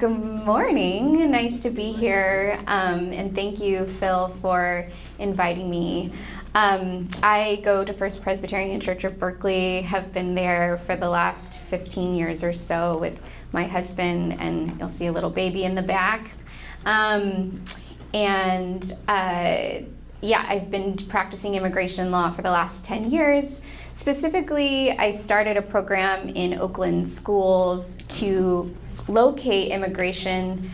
Good morning. Nice to be here, and thank you, Phil, for inviting me. I go to First Presbyterian Church of Berkeley, have been there for the last 15 years or so with my husband, and you'll see a little baby in the back. I've been practicing immigration law for the last 10 years. Specifically, I started a program in Oakland schools to locate immigration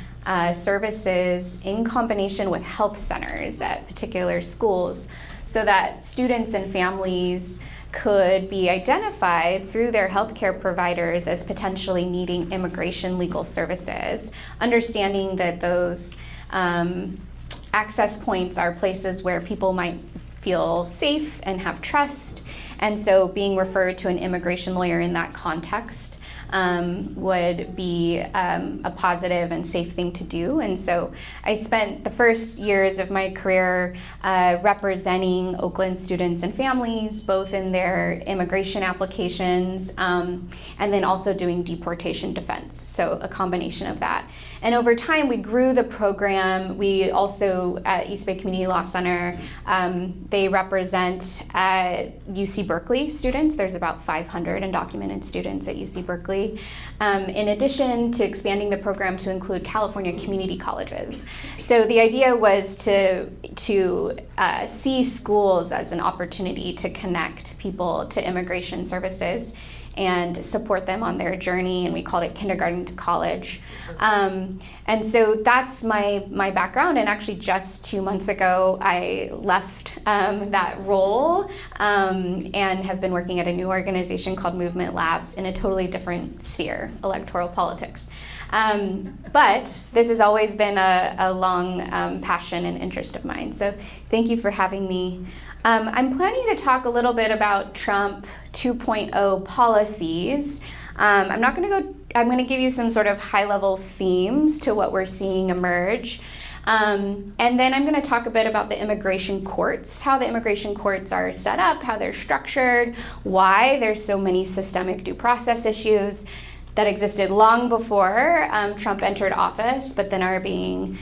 services in combination with health centers at particular schools so that students and families could be identified through their healthcare providers as potentially needing immigration legal services, understanding that those access points are places where people might feel safe and have trust, and so being referred to an immigration lawyer in that context would be a positive and safe thing to do. And so I spent the first years of my career representing Oakland students and families, both in their immigration applications and then also doing deportation defense, so a combination of that. And over time, we grew the program. We also, at East Bay Community Law Center, they represent UC Berkeley students. There's about 500 undocumented students at UC Berkeley. In addition to expanding the program to include California community colleges. So the idea was to see schools as an opportunity to connect people to immigration services and support them on their journey, and we called it kindergarten to college. And so that's my background, and actually just 2 months ago I left that role and have been working at a new organization called Movement Labs in a totally different sphere, electoral politics. But this has always been a long passion and interest of mine, so thank you for having me. I'm planning to talk a little bit about Trump 2.0 policies. I'm going to give you some sort of high-level themes to what we're seeing emerge. And then I'm going to talk a bit about the immigration courts, how the immigration courts are set up, how they're structured, why there's so many systemic due process issues that existed long before Trump entered office, but then are being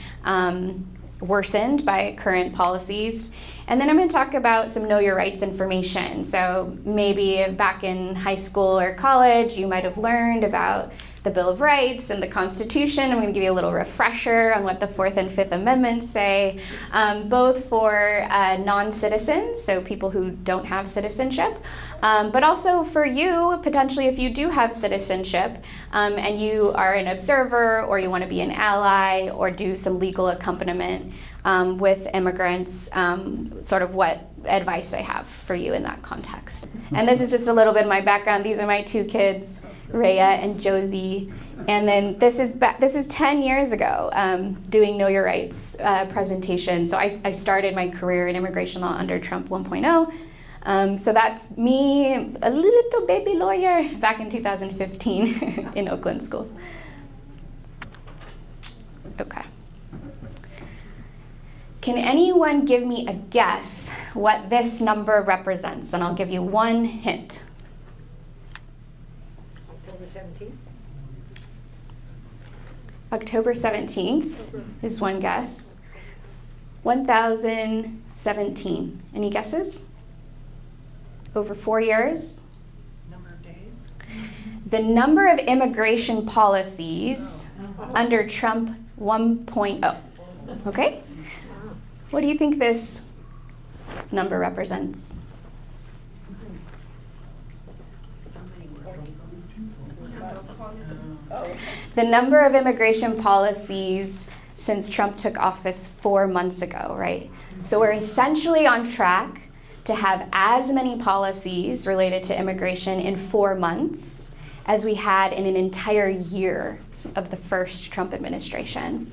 worsened by current policies. And then I'm going to talk about some Know Your Rights information. So maybe back in high school or college, you might have learned about the Bill of Rights and the Constitution. I'm going to give you a little refresher on what the Fourth and Fifth Amendments say, both for non-citizens, so people who don't have citizenship, but also for you, potentially if you do have citizenship and you are an observer or you want to be an ally or do some legal accompaniment with immigrants, sort of what advice I have for you in that context. And this is just a little bit of my background. These are my two kids, Rhea and Josie. And then this is 10 years ago, doing Know Your Rights presentation. So I started my career in immigration law under Trump 1.0. So that's me, a little baby lawyer, back in 2015 in Oakland schools. Okay. Can anyone give me a guess what this number represents? And I'll give you one hint. October 17th? October 17th is one guess. 1017. Any guesses? Over 4 years? Number of days? The number of immigration policies under Trump 1.0. Okay? What do you think this number represents? The number of immigration policies since Trump took office 4 months ago, right? So we're essentially on track to have as many policies related to immigration in 4 months as we had in an entire year of the first Trump administration.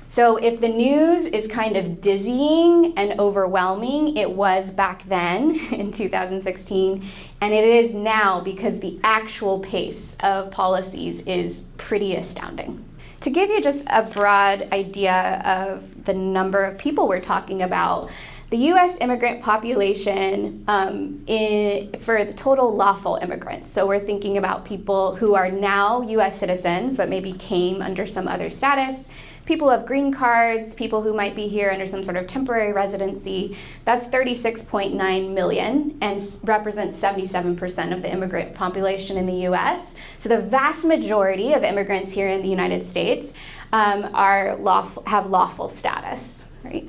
So if the news is kind of dizzying and overwhelming, it was back then in 2016, and it is now because the actual pace of policies is pretty astounding. To give you just a broad idea of the number of people we're talking about, the U.S. immigrant population for the total lawful immigrants. So we're thinking about people who are now U.S. citizens, but maybe came under some other status, people who have green cards, people who might be here under some sort of temporary residency. That's 36.9 million and represents 77% of the immigrant population in the U.S. So the vast majority of immigrants here in the United States have lawful status, right?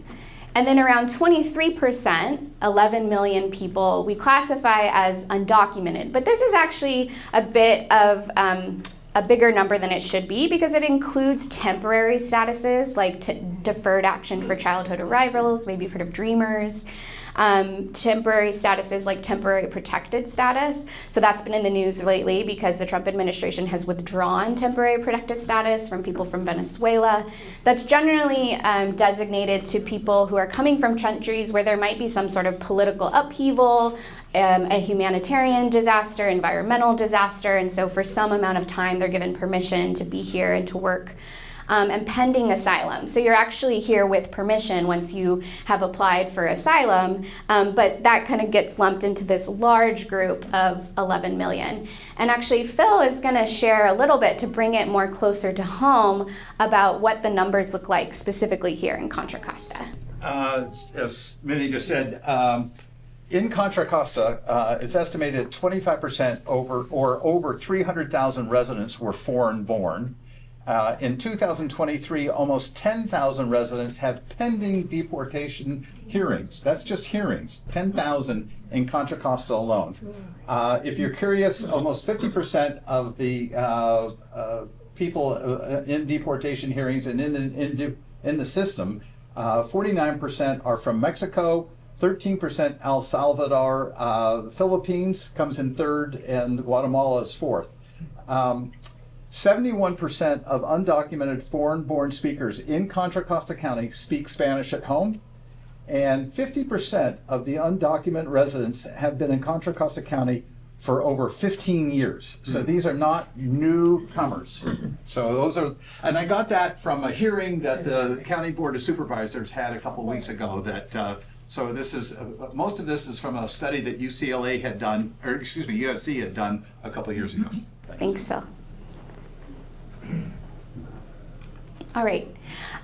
And then around 23%, 11 million people, we classify as undocumented. But this is actually a bit of a bigger number than it should be because it includes temporary statuses like deferred action for childhood arrivals, maybe you've heard of Dreamers, temporary statuses like temporary protected status. So that's been in the news lately because the Trump administration has withdrawn temporary protected status from people from Venezuela. That's generally designated to people who are coming from countries where there might be some sort of political upheaval, a humanitarian disaster, environmental disaster, and so for some amount of time they're given permission to be here and to work. And pending asylum. So you're actually here with permission once you have applied for asylum, but that kind of gets lumped into this large group of 11 million. And actually Phil is going to share a little bit to bring it more closer to home about what the numbers look like specifically here in Contra Costa. As Mindy just said, in Contra Costa, it's estimated 25% over 300,000 residents were foreign born. In 2023, almost 10,000 residents have pending deportation hearings. That's just hearings, 10,000 in Contra Costa alone. If you're curious, almost 50% of the people in deportation hearings and in the system, 49% are from Mexico, 13% El Salvador, Philippines comes in third, and Guatemala is fourth. 71% of undocumented foreign-born speakers in Contra Costa County speak Spanish at home, and 50% of the undocumented residents have been in Contra Costa County for over 15 years. So these are not newcomers. So those are, and I got that from a hearing that the County Board of Supervisors had a couple weeks ago. That so this is most of this is from a study that UCLA had done, or excuse me, USC had done a couple years ago. Thanks, Phil. All right,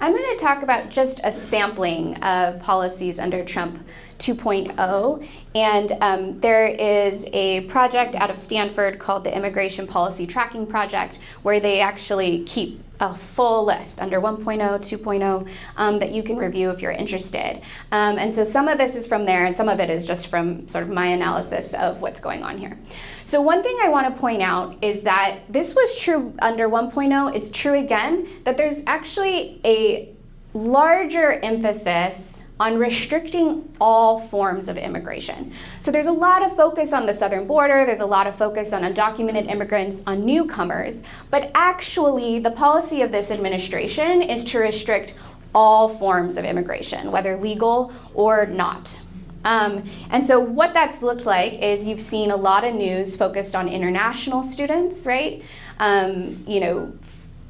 I'm going to talk about just a sampling of policies under Trump 2.0, and there is a project out of Stanford called the Immigration Policy Tracking Project, where they actually keep a full list under 1.0, 2.0 that you can review if you're interested. And so some of this is from there, and some of it is just from sort of my analysis of what's going on here. So one thing I want to point out is that this was true under 1.0. It's true again that there's actually a larger emphasis on restricting all forms of immigration. So there's a lot of focus on the southern border, there's a lot of focus on undocumented immigrants, on newcomers, but actually the policy of this administration is to restrict all forms of immigration, whether legal or not. And so what that's looked like is you've seen a lot of news focused on international students, right?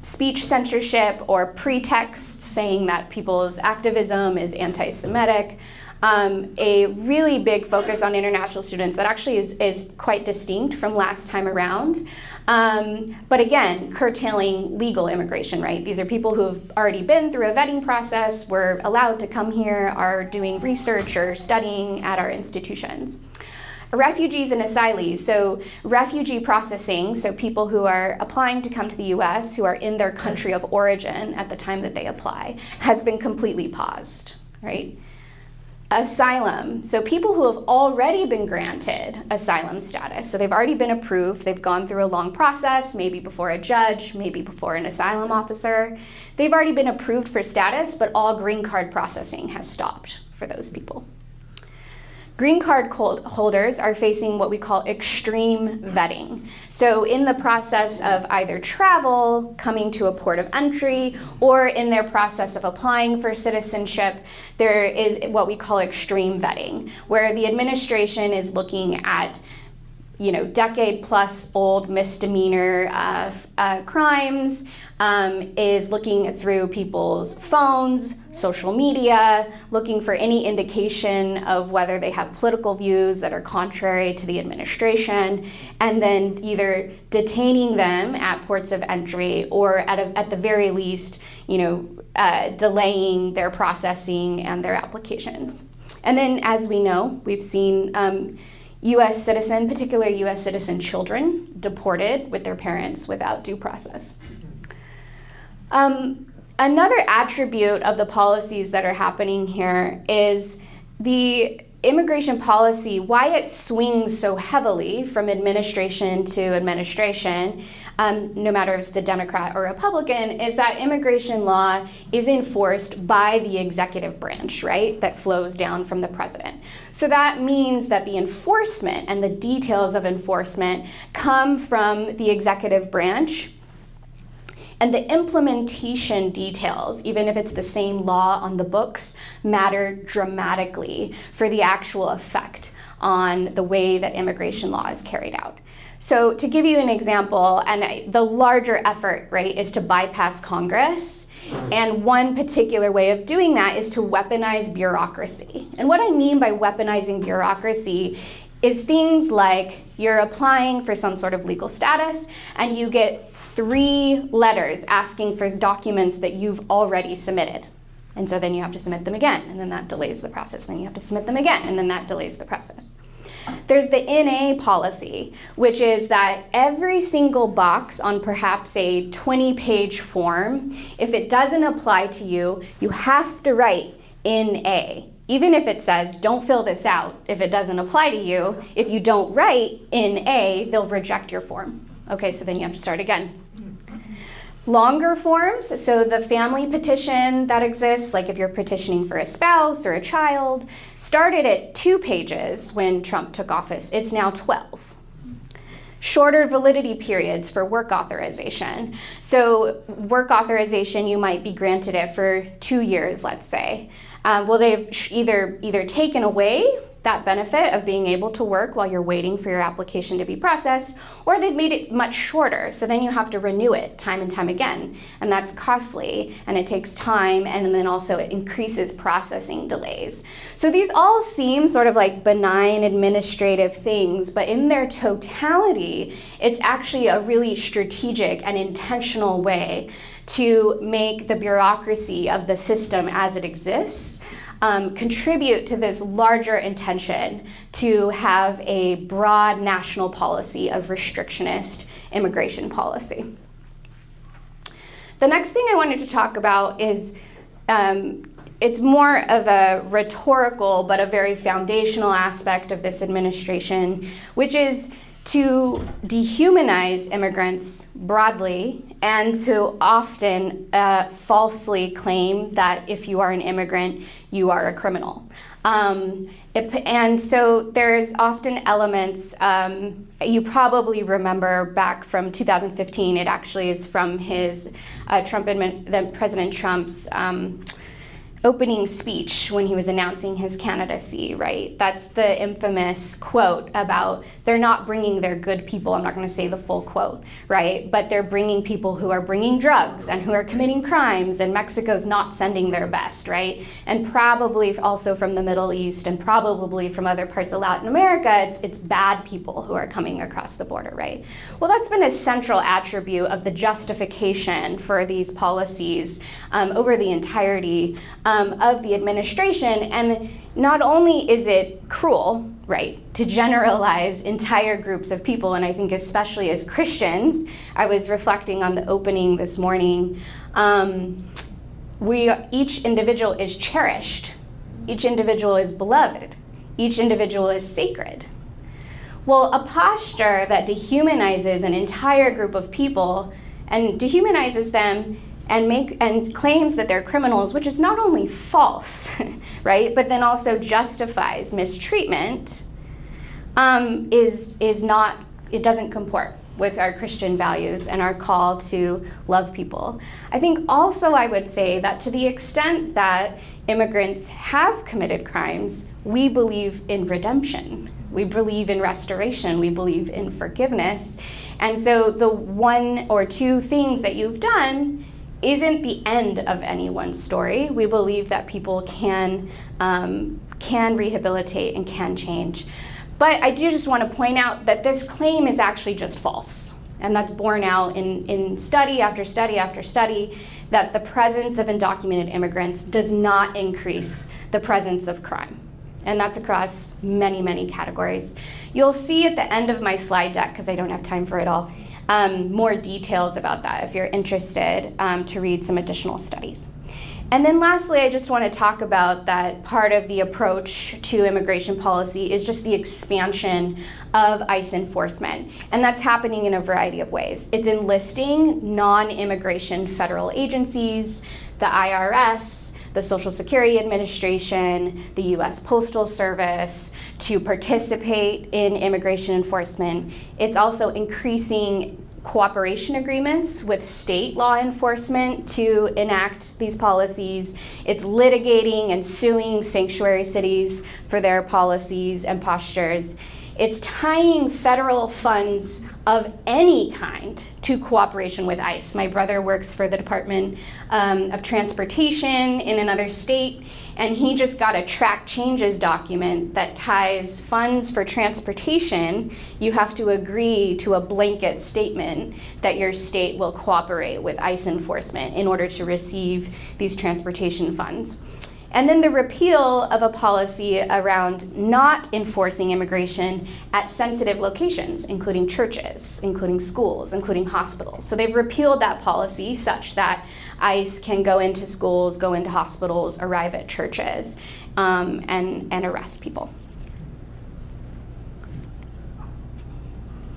Speech censorship or pretexts saying that people's activism is anti-Semitic. A really big focus on international students that actually is quite distinct from last time around. But again, curtailing legal immigration, right? These are people who have already been through a vetting process, were allowed to come here, are doing research or studying at our institutions. Refugees and asylees, so refugee processing, so people who are applying to come to the US, who are in their country of origin at the time that they apply, has been completely paused, right? Asylum, so people who have already been granted asylum status, so they've already been approved, they've gone through a long process, maybe before a judge, maybe before an asylum officer. They've already been approved for status, but all green card processing has stopped for those people. Green card holders are facing what we call extreme vetting. So in the process of either travel, coming to a port of entry, or in their process of applying for citizenship, there is what we call extreme vetting, where the administration is looking at decade-plus-old misdemeanor crimes, is looking through people's phones, social media, looking for any indication of whether they have political views that are contrary to the administration, and then either detaining them at ports of entry or at the very least, delaying their processing and their applications. And then, as we know, we've seen U.S. citizen, particularly U.S. citizen children, deported with their parents without due process. Another attribute of the policies that are happening here is the immigration policy, why it swings so heavily from administration to administration, no matter if it's the Democrat or Republican, is that immigration law is enforced by the executive branch, right, that flows down from the president. So that means that the enforcement and the details of enforcement come from the executive branch. And the implementation details, even if it's the same law on the books, matter dramatically for the actual effect on the way that immigration law is carried out. So to give you an example, and the larger effort, right, is to bypass Congress. And one particular way of doing that is to weaponize bureaucracy. And what I mean by weaponizing bureaucracy is things like you're applying for some sort of legal status and you get 3 letters asking for documents that you've already submitted. And so then you have to submit them again, and then that delays the process. Then you have to submit them again, and then that delays the process. There's the NA policy, which is that every single box on perhaps a 20-page form, if it doesn't apply to you, you have to write NA. Even if it says, don't fill this out, if it doesn't apply to you, if you don't write NA, they'll reject your form. Okay, so then you have to start again. Longer forms, so the family petition that exists, like if you're petitioning for a spouse or a child, started at 2 pages when Trump took office. It's now 12. Shorter validity periods for work authorization. So work authorization, you might be granted it for 2 years, let's say. Well, they've either taken away that benefit of being able to work while you're waiting for your application to be processed, or they've made it much shorter, so then you have to renew it time and time again, and that's costly, and it takes time, and then also it increases processing delays. So these all seem sort of like benign administrative things, but in their totality, it's actually a really strategic and intentional way to make the bureaucracy of the system as it exists contribute to this larger intention to have a broad national policy of restrictionist immigration policy. The next thing I wanted to talk about is it's more of a rhetorical but a very foundational aspect of this administration, which is to dehumanize immigrants broadly and to often falsely claim that if you are an immigrant, you are a criminal. And so there's often elements, you probably remember back from 2015, it actually is from his President Trump's opening speech when he was announcing his candidacy, right? That's the infamous quote about they're not bringing their good people. I'm not going to say the full quote, right? But they're bringing people who are bringing drugs and who are committing crimes, and Mexico's not sending their best, right? And probably also from the Middle East and probably from other parts of Latin America, it's bad people who are coming across the border, right? Well, that's been a central attribute of the justification for these policies over the entirety of the administration. And not only is it cruel, right, to generalize entire groups of people, and I think especially as Christians, I was reflecting on the opening this morning, each individual is cherished, each individual is beloved, each individual is sacred. Well, a posture that dehumanizes an entire group of people and dehumanizes them and claims that they're criminals, which is not only false, right, but then also justifies mistreatment, is not, it doesn't comport with our Christian values and our call to love people. I think also I would say that to the extent that immigrants have committed crimes, we believe in redemption, We believe in restoration. We believe in forgiveness. And so the one or two things that you've done isn't the end of anyone's story. We believe that people can rehabilitate and can change. But I do just want to point out that this claim is actually just false. And that's borne out in study after study after study, that the presence of undocumented immigrants does not increase the presence of crime. And that's across many, many categories. You'll see at the end of my slide deck, because I don't have time for it all, more details about that if you're interested to read some additional studies. And then lastly, I just want to talk about that part of the approach to immigration policy is just the expansion of ICE enforcement. And that's happening in a variety of ways. It's enlisting non-immigration federal agencies, the IRS, the Social Security Administration, the US Postal Service, to participate in immigration enforcement. It's also increasing cooperation agreements with state law enforcement to enact these policies. It's litigating and suing sanctuary cities for their policies and postures. It's tying federal funds of any kind to cooperation with ICE. My brother works for the Department of Transportation in another state, and he just got a track changes document that ties funds for transportation. You have to agree to a blanket statement that your state will cooperate with ICE enforcement in order to receive these transportation funds. And then the repeal of a policy around not enforcing immigration at sensitive locations, including churches, including schools, including hospitals. So they've repealed that policy such that ICE can go into schools, go into hospitals, arrive at churches, and arrest people.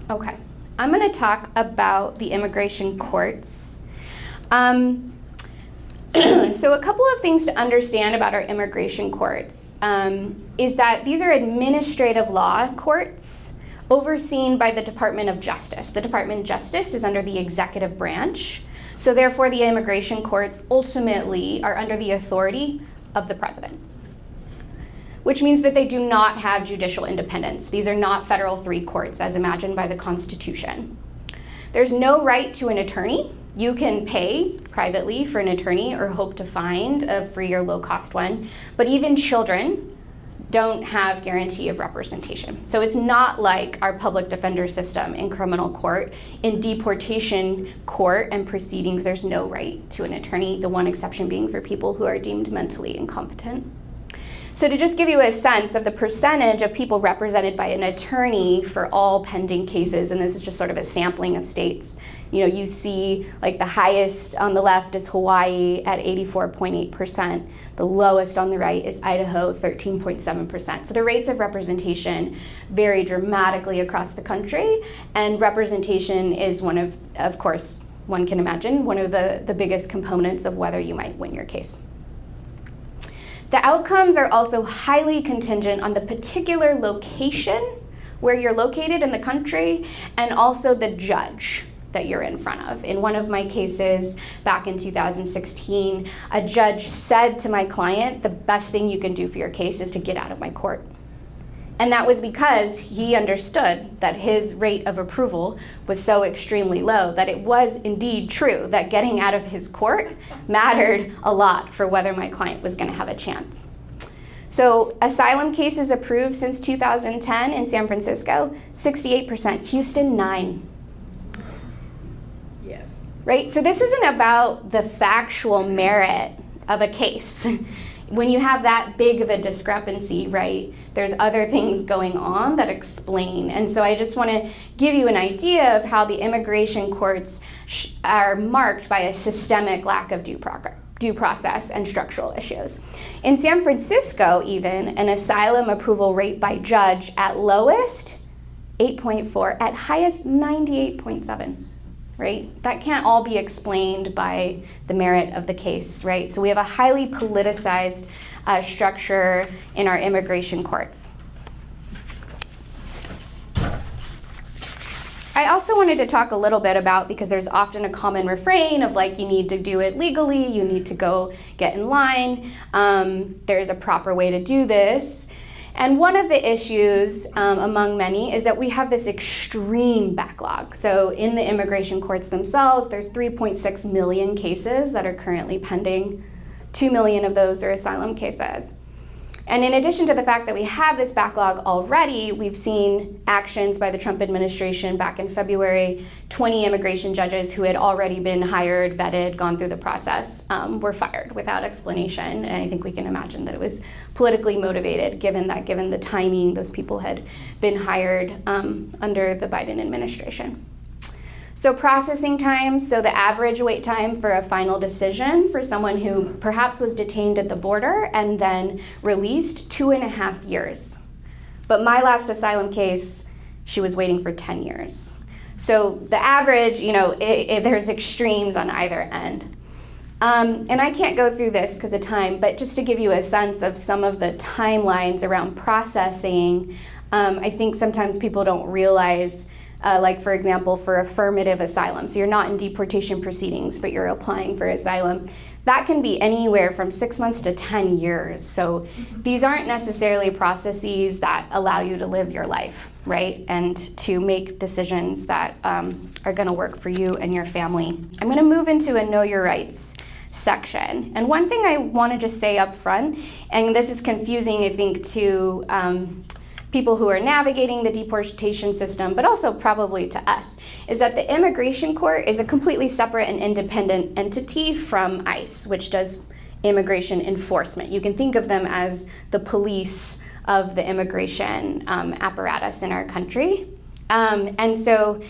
Okay, I'm going to talk about the immigration courts. So a couple of things to understand about our immigration courts is that these are administrative law courts overseen by the Department of Justice. The Department of Justice is under the executive branch, so therefore the immigration courts ultimately are under the authority of the president, which means that they do not have judicial independence. These are not federal three courts as imagined by the Constitution. There's no right to an attorney. You can pay privately for an attorney or hope to find a free or low-cost one, but even children don't have guarantee of representation. So it's not like our public defender system in criminal court. In deportation court and proceedings, there's no right to an attorney, the one exception being for people who are deemed mentally incompetent. So to just give you a sense of the percentage of people represented by an attorney for all pending cases, and this is just sort of a sampling of states, you see like the highest on the left is Hawaii at 84.8%. The lowest on the right is Idaho, 13.7%. So the rates of representation vary dramatically across the country, and representation is one of course, one can imagine, one of the biggest components of whether you might win your case. The outcomes are also highly contingent on the particular location where you're located in the country and also the judge that you're in front of. In one of my cases back in 2016, a judge said to my client, the best thing you can do for your case is to get out of my court. And that was because he understood that his rate of approval was so extremely low that it was indeed true that getting out of his court mattered a lot for whether my client was going to have a chance. So asylum cases approved since 2010 in San Francisco, 68%. Houston, 9%. Yes. Right? So this isn't about the factual merit of a case. When you have that big of a discrepancy, right, there's other things going on that explain. And so I just want to give you an idea of how the immigration courts are marked by a systemic lack of due process and structural issues. In San Francisco, even, an asylum approval rate by judge at lowest, 8.4, at highest, 98.7. Right? That can't all be explained by the merit of the case, right? So we have a highly politicized structure in our immigration courts. I also wanted to talk a little bit about, because there's often a common refrain of like, you need to do it legally, you need to go get in line, there's a proper way to do this. And one of the issues, among many, is that we have this extreme backlog. So in the immigration courts themselves, there's 3.6 million cases that are currently pending. 2 million of those are asylum cases. And in addition to the fact that we have this backlog already, we've seen actions by the Trump administration back in February. 20 immigration judges who had already been hired, vetted, gone through the process, were fired without explanation. And I think we can imagine that it was politically motivated, given the timing, those people had been hired under the Biden administration. So processing times, so the average wait time for a final decision for someone who perhaps was detained at the border and then released, 2.5 years. But my last asylum case, she was waiting for 10 years. So the average, there's extremes on either end. And I can't go through this because of time, but just to give you a sense of some of the timelines around processing, I think sometimes people don't realize, like for example, for affirmative asylum. So you're not in deportation proceedings, but you're applying for asylum. That can be anywhere from 6 months to 10 years. So these aren't necessarily processes that allow you to live your life, right? And to make decisions that are gonna work for you and your family. I'm gonna move into a Know Your Rights section. And one thing I wanna just say up front, and this is confusing, I think, to people who are navigating the deportation system, but also probably to us, is that the immigration court is a completely separate and independent entity from ICE, which does immigration enforcement. You can think of them as the police of the immigration apparatus in our country. And so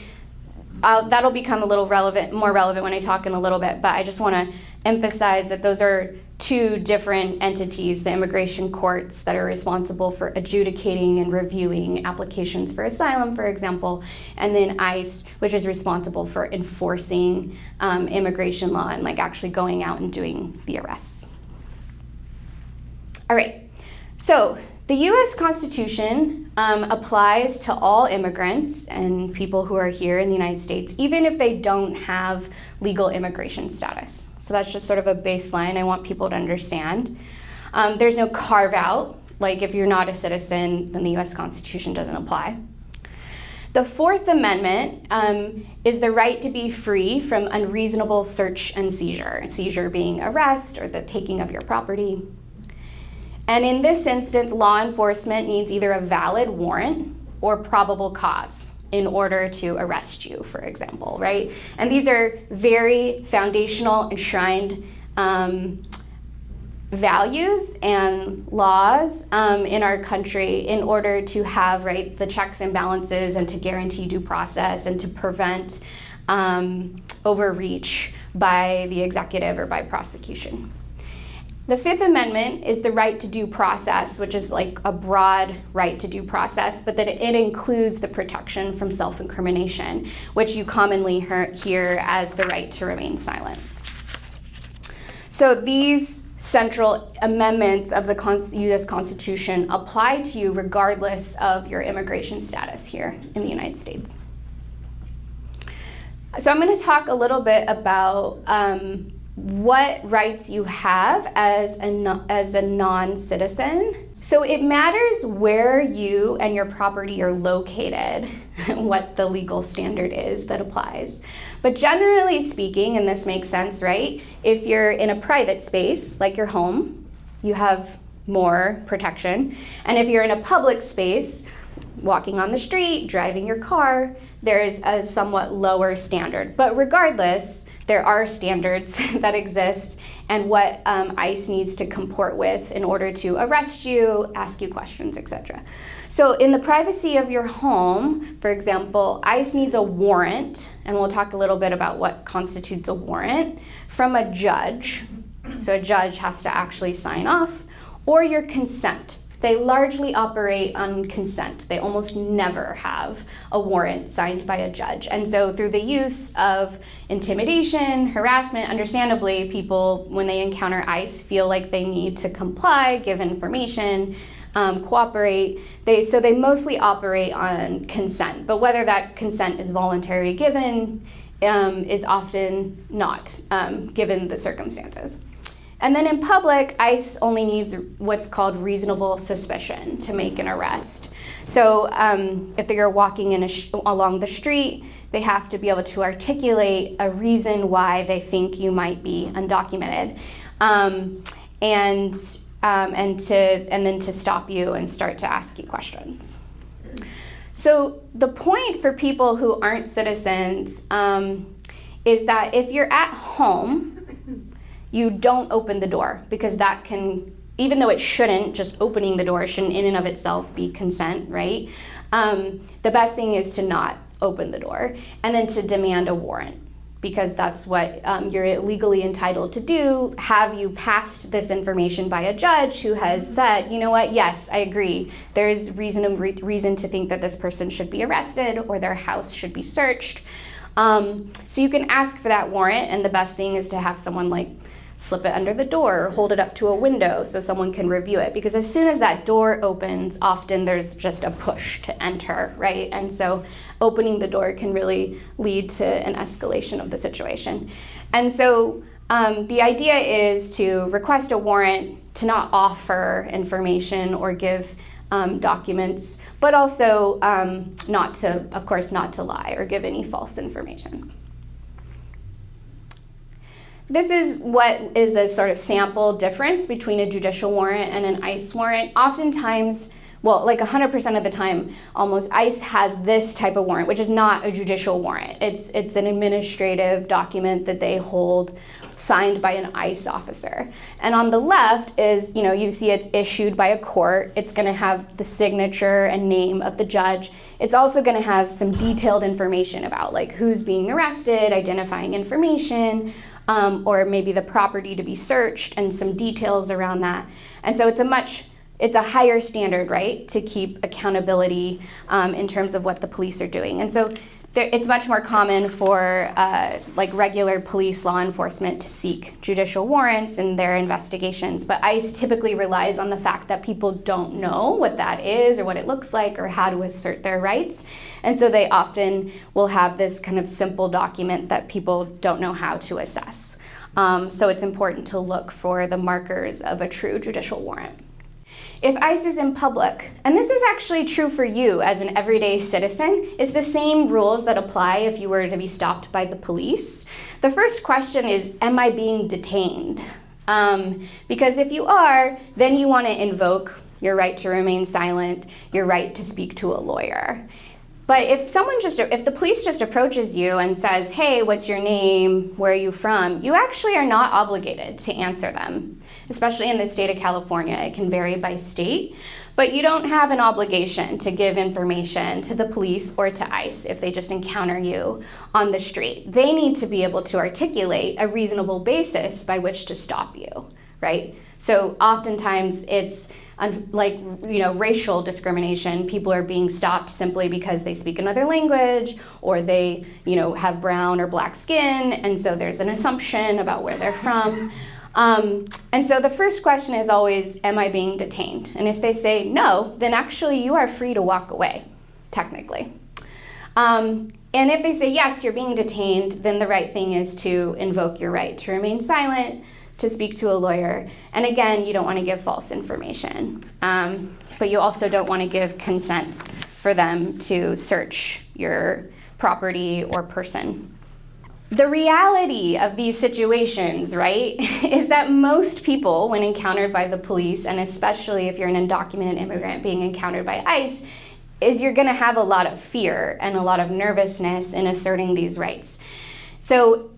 that'll become a little more relevant when I talk in a little bit, but I just want to emphasize that those are two different entities, the immigration courts that are responsible for adjudicating and reviewing applications for asylum, for example, and then ICE, which is responsible for enforcing immigration law and like actually going out and doing the arrests. All right, so the US Constitution applies to all immigrants and people who are here in the United States, even if they don't have legal immigration status. So that's just sort of a baseline I want people to understand. There's no carve out, like if you're not a citizen, then the US Constitution doesn't apply. The Fourth Amendment is the right to be free from unreasonable search and seizure, seizure being arrest or the taking of your property. And in this instance, law enforcement needs either a valid warrant or probable cause in order to arrest you, for example, right? And these are very foundational, enshrined values and laws in our country in order to have, right, the checks and balances and to guarantee due process and to prevent overreach by the executive or by prosecution. The Fifth Amendment is the right to due process, which is like a broad right to due process, but that it includes the protection from self-incrimination, which you commonly hear as the right to remain silent. So these central amendments of the US Constitution apply to you regardless of your immigration status here in the United States. So I'm going to talk a little bit about what rights you have as a non-citizen. So it matters where you and your property are located, what the legal standard is that applies. But generally speaking, and this makes sense, right? If you're in a private space, like your home, you have more protection. And if you're in a public space, walking on the street, driving your car, there's a somewhat lower standard. But regardless, there are standards that exist and what ICE needs to comport with in order to arrest you, ask you questions, etc. So in the privacy of your home, for example, ICE needs a warrant, and we'll talk a little bit about what constitutes a warrant, from a judge. So a judge has to actually sign off, or your consent. They largely operate on consent. They almost never have a warrant signed by a judge. And so through the use of intimidation, harassment, understandably, people, when they encounter ICE, feel like they need to comply, give information, cooperate. They mostly operate on consent. But whether that consent is voluntary given is often not, given the circumstances. And then in public, ICE only needs what's called reasonable suspicion to make an arrest. So if they're walking along the street, they have to be able to articulate a reason why they think you might be undocumented, and then to stop you and start to ask you questions. So the point for people who aren't citizens is that if you're at home, you don't open the door, because that can, even though it shouldn't, just opening the door shouldn't in and of itself be consent, right? The best thing is to not open the door, and then to demand a warrant, because that's what you're legally entitled to do. Have you passed this information by a judge who has said, you know what, yes, I agree, there's reason to think that this person should be arrested or their house should be searched. So you can ask for that warrant, and the best thing is to have someone like slip it under the door or hold it up to a window so someone can review it, because as soon as that door opens, often there's just a push to enter, right? And so opening the door can really lead to an escalation of the situation. And so the idea is to request a warrant, to not offer information or give documents, but also not to, of course, not to lie or give any false information. This is what is a sort of sample difference between a judicial warrant and an ICE warrant. Oftentimes, well, like 100% of the time, almost, ICE has this type of warrant, which is not a judicial warrant. It's an administrative document that they hold, signed by an ICE officer. And on the left is, you see it's issued by a court. It's going to have the signature and name of the judge. It's also going to have some detailed information about like who's being arrested, identifying information, or maybe the property to be searched, and some details around that. And so it's a higher standard, right, to keep accountability in terms of what the police are doing. And so it's much more common for like regular police law enforcement to seek judicial warrants in their investigations, but ICE typically relies on the fact that people don't know what that is or what it looks like or how to assert their rights. And so they often will have this kind of simple document that people don't know how to assess. So it's important to look for the markers of a true judicial warrant. If ICE is in public, and this is actually true for you as an everyday citizen, it's the same rules that apply if you were to be stopped by the police. The first question is, am I being detained? Because if you are, then you want to invoke your right to remain silent, your right to speak to a lawyer. But if the police just approaches you and says, hey, what's your name, where are you from, you actually are not obligated to answer them. Especially in the state of California, it can vary by state, but you don't have an obligation to give information to the police or to ICE if they just encounter you on the street. They need to be able to articulate a reasonable basis by which to stop you, right? So oftentimes it's like, racial discrimination. People are being stopped simply because they speak another language, or they, have brown or black skin, and so there's an assumption about where they're from. And so the first question is always, am I being detained? And if they say no, then actually you are free to walk away, technically. And if they say yes, you're being detained, then the right thing is to invoke your right to remain silent, to speak to a lawyer. And again, you don't want to give false information, but you also don't want to give consent for them to search your property or person. The reality of these situations, right, is that most people, when encountered by the police, and especially if you're an undocumented immigrant being encountered by ICE, is you're going to have a lot of fear and a lot of nervousness in asserting these rights. So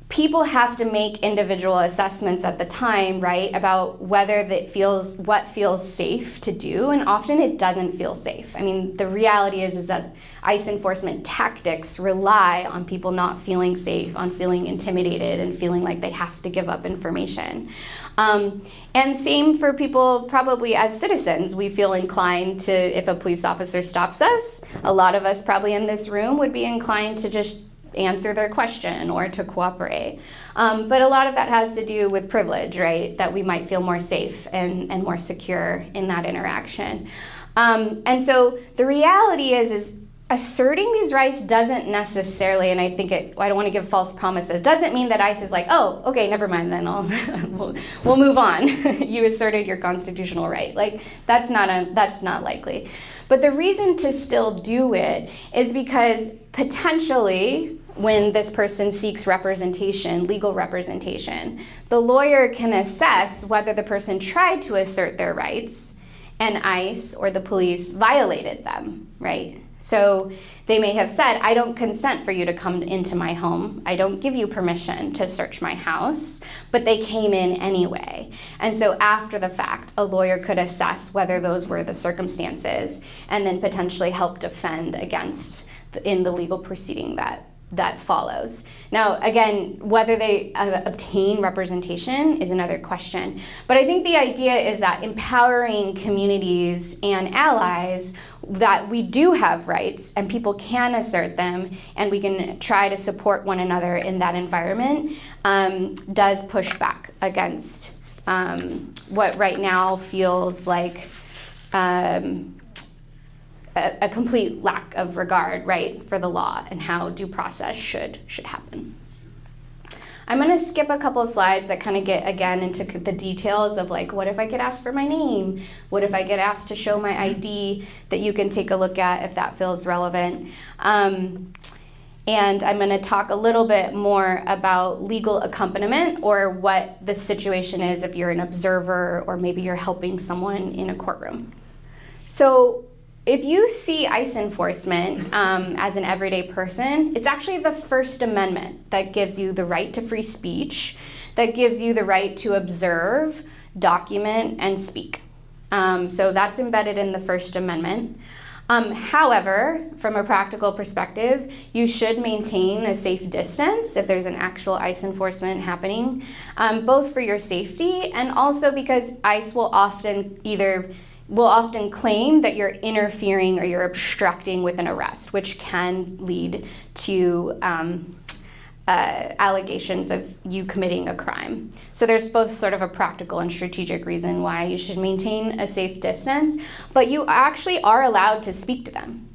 people have to make individual assessments at the time, right, about what feels safe to do, and often it doesn't feel safe. I mean, the reality is that ICE enforcement tactics rely on people not feeling safe, on feeling intimidated, and feeling like they have to give up information. And same for people probably as citizens. We feel inclined to, if a police officer stops us, a lot of us probably in this room would be inclined to just answer their question or to cooperate. But a lot of that has to do with privilege, right? That we might feel more safe and more secure in that interaction. And so the reality is asserting these rights doesn't necessarily, and I don't want to give false promises, doesn't mean that ICE is like, oh, okay, never mind then, we'll move on. You asserted your constitutional right. Like, that's not likely. But the reason to still do it is because potentially when this person seeks representation, legal representation, the lawyer can assess whether the person tried to assert their rights and ICE or the police violated them, right? So they may have said, I don't consent for you to come into my home. I don't give you permission to search my house, but they came in anyway. And so after the fact, a lawyer could assess whether those were the circumstances and then potentially help defend against in the legal proceeding that follows. Now, again, whether they obtain representation is another question. But I think the idea is that empowering communities and allies that we do have rights and people can assert them and we can try to support one another in that environment does push back against what right now feels like a complete lack of regard, right, for the law and how due process should happen. I'm going to skip a couple of slides that kind of get, again, into the details of, like, what if I get asked for my name? What if I get asked to show my ID that you can take a look at if that feels relevant? And I'm going to talk a little bit more about legal accompaniment, or what the situation is if you're an observer or maybe you're helping someone in a courtroom. So if you see ICE enforcement as an everyday person, it's actually the First Amendment that gives you the right to free speech, that gives you the right to observe, document, and speak. So that's embedded in the First Amendment. However, from a practical perspective, you should maintain a safe distance if there's an actual ICE enforcement happening, both for your safety and also because ICE will often claim that you're interfering or you're obstructing with an arrest, which can lead to allegations of you committing a crime. So there's both sort of a practical and strategic reason why you should maintain a safe distance, but you actually are allowed to speak to them.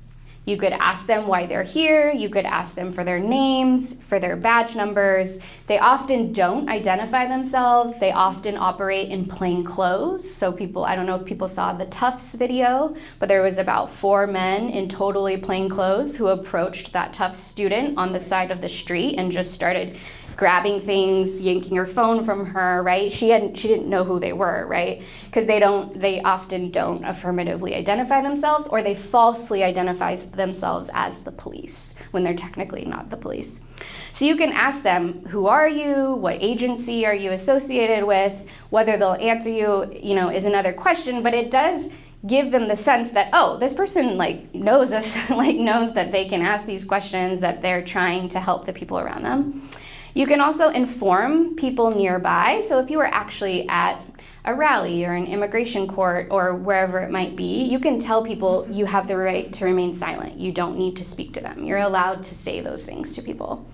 You could ask them why they're here. You could ask them for their names, for their badge numbers. They often don't identify themselves. They often operate in plain clothes. So people, I don't know if people saw the Tufts video, but there was about 4 men in totally plain clothes who approached that Tufts student on the side of the street and just started grabbing things, yanking her phone from her, right? She didn't know who they were, right? Because they often don't affirmatively identify themselves, or they falsely identify themselves as the police when they're technically not the police. So you can ask them, who are you? What agency are you associated with? Whether they'll answer you, is another question, but it does give them the sense that, oh, this person knows us, knows that they can ask these questions, that they're trying to help the people around them. You can also inform people nearby. So if you were actually at a rally or an immigration court or wherever it might be, you can tell people you have the right to remain silent. You don't need to speak to them. You're allowed to say those things to people.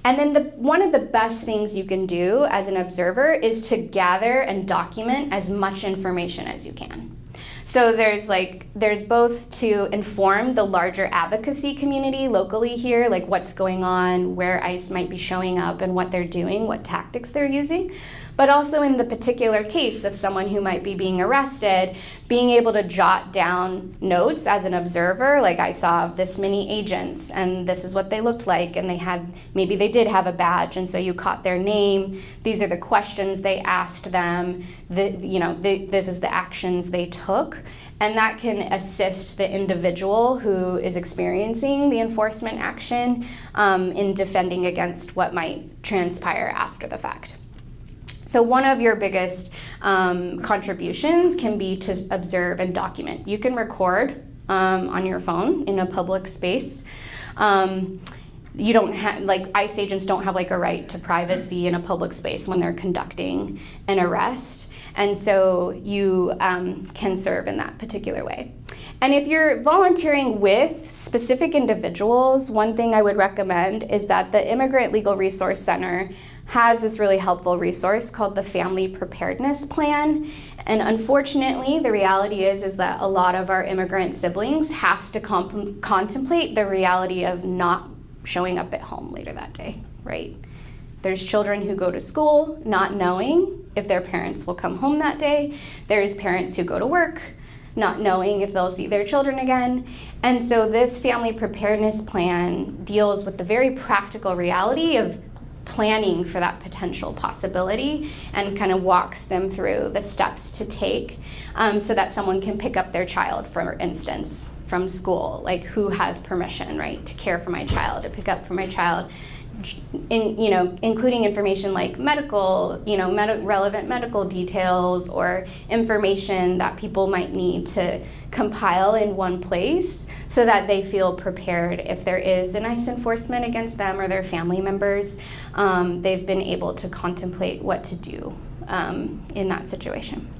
And then one of the best things you can do as an observer is to gather and document as much information as you can. So there's both to inform the larger advocacy community locally here, like what's going on, where ICE might be showing up and what they're doing, what tactics they're using, but also in the particular case of someone who might be being arrested, being able to jot down notes as an observer, like I saw this many agents and this is what they looked like, and maybe they did have a badge, and so you caught their name, these are the questions they asked them, this is the actions they took, and that can assist the individual who is experiencing the enforcement action in defending against what might transpire after the fact. So one of your biggest contributions can be to observe and document. You can record on your phone in a public space. You don't have, ICE agents don't have a right to privacy in a public space when they're conducting an arrest. And so you can serve in that particular way. And if you're volunteering with specific individuals, one thing I would recommend is that the Immigrant Legal Resource Center has this really helpful resource called the Family Preparedness Plan. And unfortunately, the reality is that a lot of our immigrant siblings have to contemplate the reality of not showing up at home later that day, right? There's children who go to school not knowing if their parents will come home that day. There's parents who go to work not knowing if they'll see their children again. And so this family preparedness plan deals with the very practical reality of planning for that potential possibility and kind of walks them through the steps to take so that someone can pick up their child, for instance, from school. Like, who has permission, right, to care for my child, to pick up for my child, including information like medical, relevant medical details or information that people might need to compile in one place so that they feel prepared if there is an ICE enforcement against them or their family members. They've been able to contemplate what to do in that situation.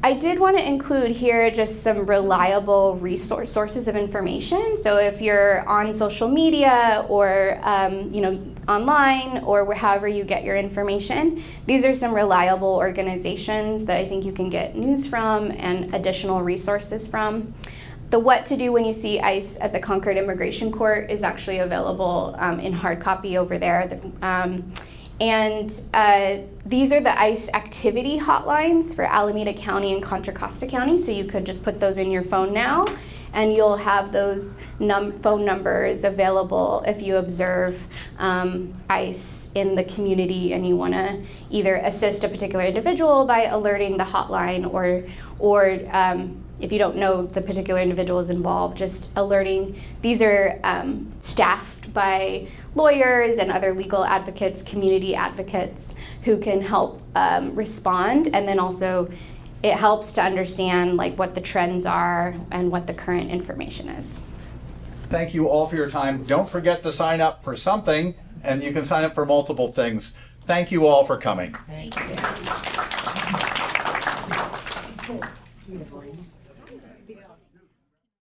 I did want to include here just some reliable sources of information. So if you're on social media or online or however you get your information, these are some reliable organizations that I think you can get news from and additional resources from. The What to Do When You See ICE at the Concord Immigration Court is actually available in hard copy over there. These are the ICE activity hotlines for Alameda County and Contra Costa County, so you could just put those in your phone now, and you'll have those phone numbers available if you observe ICE in the community and you want to either assist a particular individual by alerting the hotline or if you don't know the particular individuals involved, just alerting. These are staffed by lawyers and other legal advocates, community advocates who can help respond, and then also it helps to understand like what the trends are and what the current information is. Thank you all for your time. Don't forget to sign up for something, and you can sign up for multiple things. Thank you all for coming. Thank you.